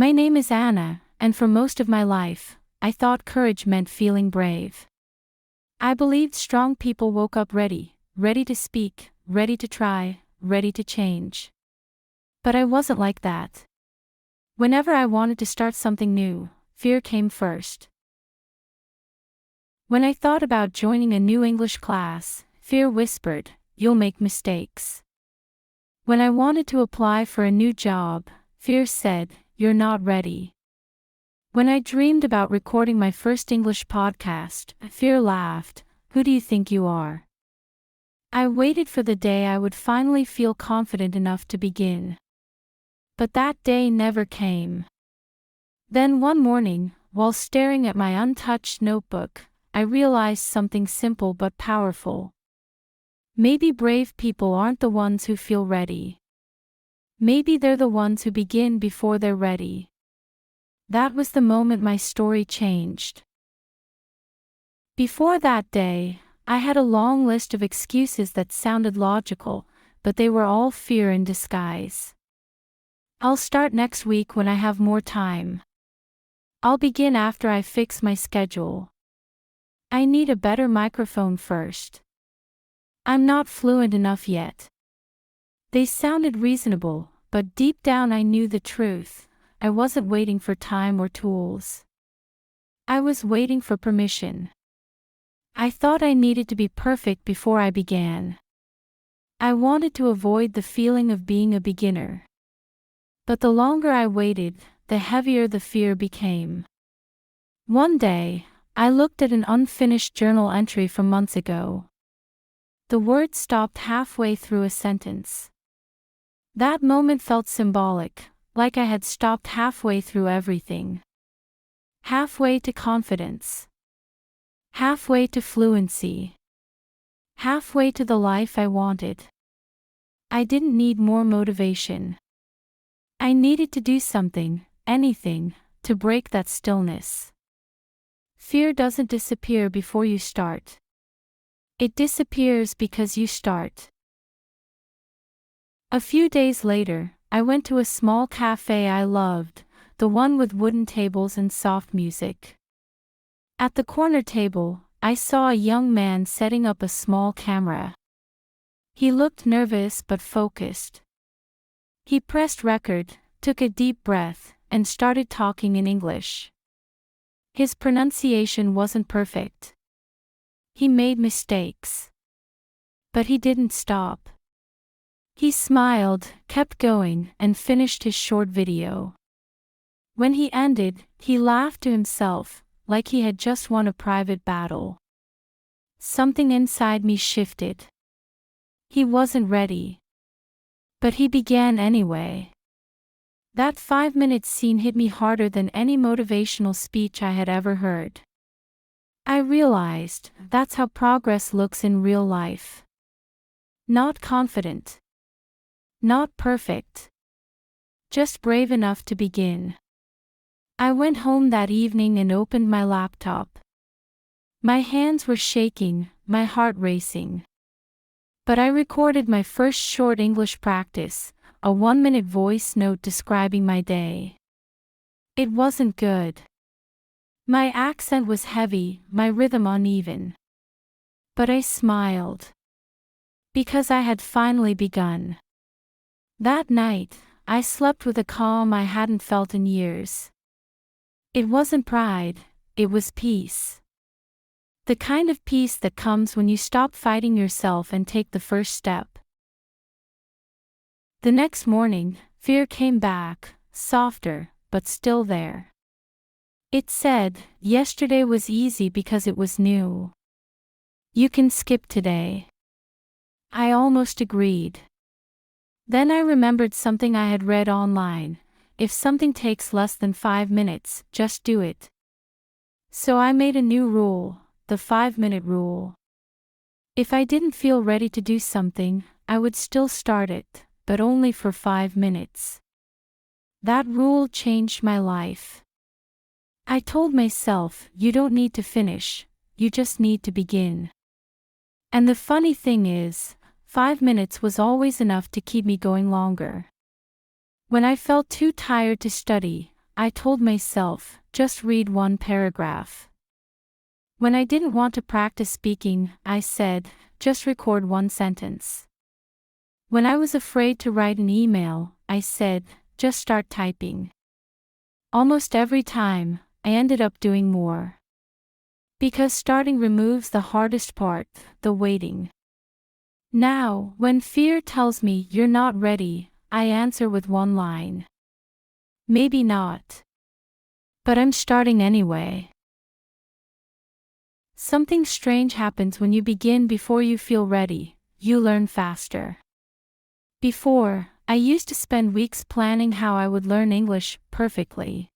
My name is Anna, and for most of my life, I thought courage meant feeling brave. I believed strong people woke up ready to speak, ready to try, ready to change. But I wasn't like that. Whenever I wanted to start something new, fear came first. When I thought about joining a new English class, fear whispered, "You'll make mistakes." When I wanted to apply for a new job, fear said, "You're not ready." When I dreamed about recording my first English podcast, fear laughed, "Who do you think you are?" I waited for the day I would finally feel confident enough to begin. But that day never came. Then one morning, while staring at my untouched notebook, I realized something simple but powerful. Maybe brave people aren't the ones who feel ready. Maybe they're the ones who begin before they're ready. That was the moment my story changed. Before that day, I had a long list of excuses that sounded logical, but they were all fear in disguise. I'll start next week when I have more time. I'll begin after I fix my schedule. I need a better microphone first. I'm not fluent enough yet. They sounded reasonable, but deep down I knew the truth. I wasn't waiting for time or tools. I was waiting for permission. I thought I needed to be perfect before I began. I wanted to avoid the feeling of being a beginner. But the longer I waited, the heavier the fear became. One day, I looked at an unfinished journal entry from months ago. The word stopped halfway through a sentence. That moment felt symbolic, like I had stopped halfway through everything. Halfway to confidence. Halfway to fluency. Halfway to the life I wanted. I didn't need more motivation. I needed to do something, anything, to break that stillness. Fear doesn't disappear before you start. It disappears because you start. A few days later, I went to a small cafe I loved, the one with wooden tables and soft music. At the corner table, I saw a young man setting up a small camera. He looked nervous but focused. He pressed record, took a deep breath, and started talking in English. His pronunciation wasn't perfect. He made mistakes. But he didn't stop. He smiled, kept going, and finished his short video. When he ended, he laughed to himself, like he had just won a private battle. Something inside me shifted. He wasn't ready. But he began anyway. That 5-minute scene hit me harder than any motivational speech I had ever heard. I realized that's how progress looks in real life. Not confident. Not perfect. Just brave enough to begin. I went home that evening and opened my laptop. My hands were shaking, my heart racing. But I recorded my first short English practice, a 1-minute voice note describing my day. It wasn't good. My accent was heavy, my rhythm uneven. But I smiled. Because I had finally begun. That night, I slept with a calm I hadn't felt in years. It wasn't pride, it was peace. The kind of peace that comes when you stop fighting yourself and take the first step. The next morning, fear came back, softer, but still there. It said, "Yesterday was easy because it was new. You can skip today." I almost agreed. Then I remembered something I had read online: if something takes less than 5 minutes, just do it. So I made a new rule, the 5-minute rule. If I didn't feel ready to do something, I would still start it, but only for 5 minutes. That rule changed my life. I told myself, you don't need to finish, you just need to begin. And the funny thing is, 5 minutes was always enough to keep me going longer. When I felt too tired to study, I told myself, just read one paragraph. When I didn't want to practice speaking, I said, just record one sentence. When I was afraid to write an email, I said, just start typing. Almost every time, I ended up doing more. Because starting removes the hardest part, the waiting. Now, when fear tells me you're not ready, I answer with one line. Maybe not. But I'm starting anyway. Something strange happens when you begin before you feel ready. You learn faster. Before, I used to spend weeks planning how I would learn English perfectly.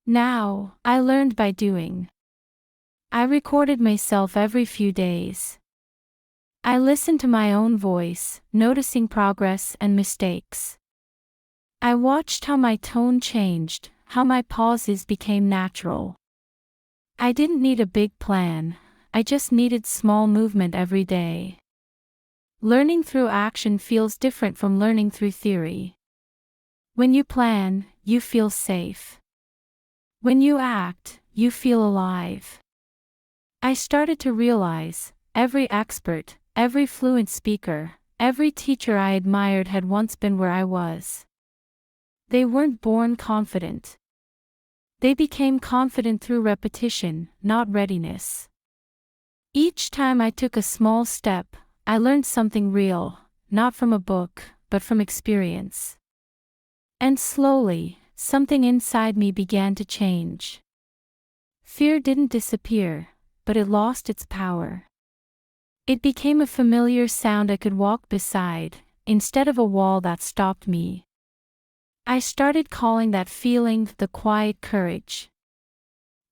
Now, I learned by doing. I recorded myself every few days. I listened to my own voice, noticing progress and mistakes. I watched how my tone changed, how my pauses became natural. I didn't need a big plan, I just needed small movement every day. Learning through action feels different from learning through theory. When you plan, you feel safe. When you act, you feel alive. I started to realize, every expert, every fluent speaker, every teacher I admired had once been where I was. They weren't born confident. They became confident through repetition, not readiness. Each time I took a small step, I learned something real, not from a book, but from experience. And slowly, something inside me began to change. Fear didn't disappear, but it lost its power. It became a familiar sound I could walk beside, instead of a wall that stopped me. I started calling that feeling the quiet courage.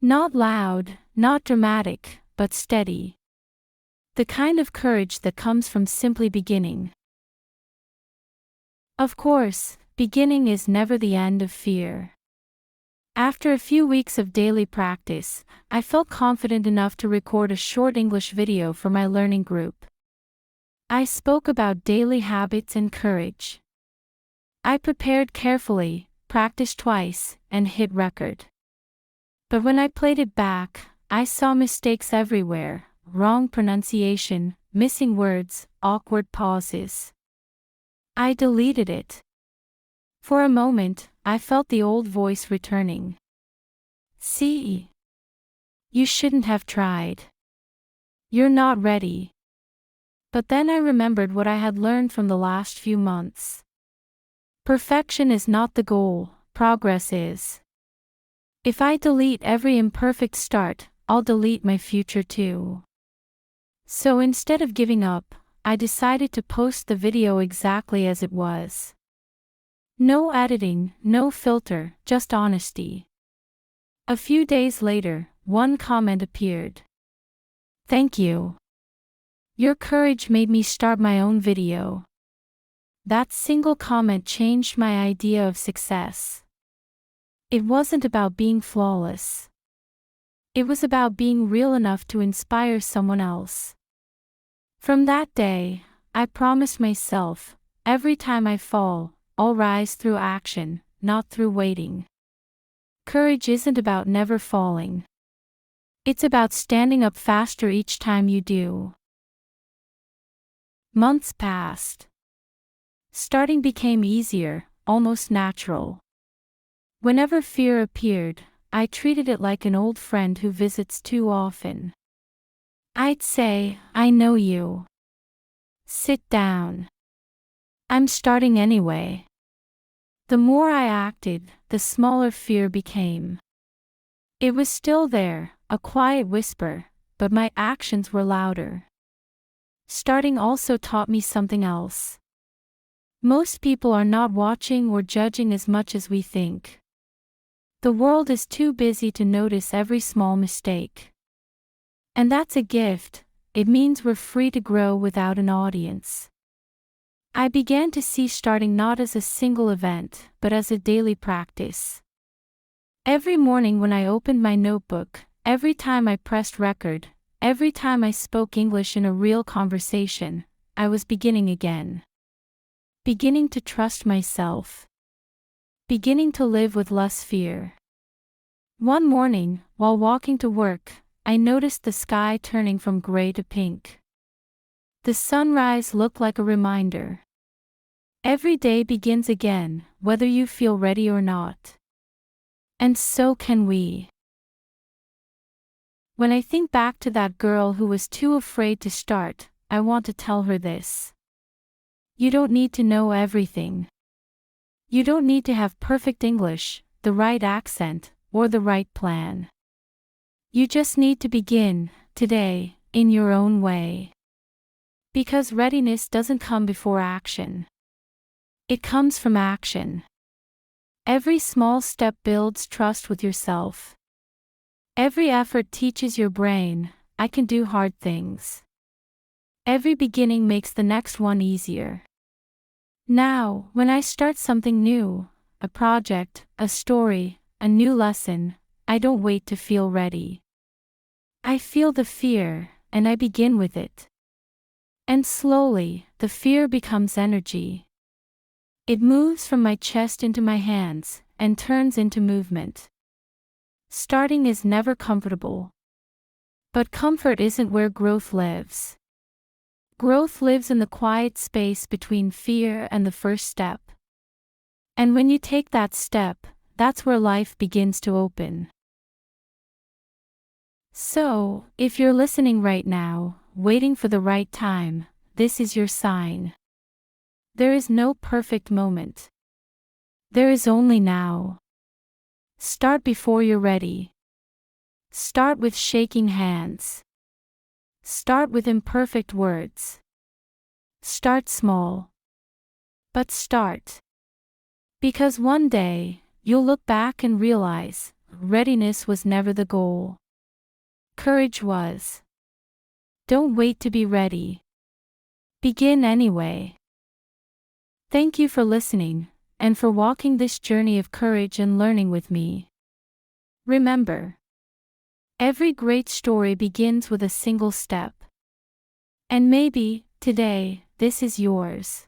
Not loud, not dramatic, but steady. The kind of courage that comes from simply beginning. Of course, beginning is never the end of fear. After a few weeks of daily practice, I felt confident enough to record a short English video for my learning group. I spoke about daily habits and courage. I prepared carefully, practiced twice, and hit record. But when I played it back, I saw mistakes everywhere, wrong pronunciation, missing words, awkward pauses. I deleted it. For a moment, I felt the old voice returning. See? You shouldn't have tried. You're not ready. But then I remembered what I had learned from the last few months. Perfection is not the goal, progress is. If I delete every imperfect start, I'll delete my future too. So instead of giving up, I decided to post the video exactly as it was. No editing, no filter, just honesty. A few days later, one comment appeared. Thank you. Your courage made me start my own video. That single comment changed my idea of success. It wasn't about being flawless. It was about being real enough to inspire someone else. From that day, I promised myself, every time I fall, I'll rise through action, not through waiting. Courage isn't about never falling. It's about standing up faster each time you do. Months passed. Starting became easier, almost natural. Whenever fear appeared, I treated it like an old friend who visits too often. I'd say, I know you. Sit down. I'm starting anyway. The more I acted, the smaller fear became. It was still there, a quiet whisper, but my actions were louder. Starting also taught me something else. Most people are not watching or judging as much as we think. The world is too busy to notice every small mistake. And that's a gift, it means we're free to grow without an audience. I began to see starting not as a single event, but as a daily practice. Every morning when I opened my notebook, every time I pressed record, every time I spoke English in a real conversation, I was beginning again. Beginning to trust myself. beginning to live with less fear. One morning, while walking to work, I noticed the sky turning from gray to pink. The sunrise looked like a reminder. Every day begins again, whether you feel ready or not. And so can we. When I think back to that girl who was too afraid to start, I want to tell her this. You don't need to know everything. You don't need to have perfect English, the right accent, or the right plan. You just need to begin, today, in your own way. Because readiness doesn't come before action. It comes from action. Every small step builds trust with yourself. Every effort teaches your brain, I can do hard things. Every beginning makes the next one easier. Now, when I start something new, a project, a story, a new lesson, I don't wait to feel ready. I feel the fear, and I begin with it. And slowly, the fear becomes energy. It moves from my chest into my hands, and turns into movement. Starting is never comfortable. But comfort isn't where growth lives. Growth lives in the quiet space between fear and the first step. And when you take that step, that's where life begins to open. So, if you're listening right now, waiting for the right time, this is your sign. There is no perfect moment. There is only now. Start before you're ready. Start with shaking hands. Start with imperfect words. Start small. But start. Because one day, you'll look back and realize, readiness was never the goal. Courage was. Don't wait to be ready. Begin anyway. Thank you for listening, and for walking this journey of courage and learning with me. Remember, every great story begins with a single step. And maybe, today, this is yours.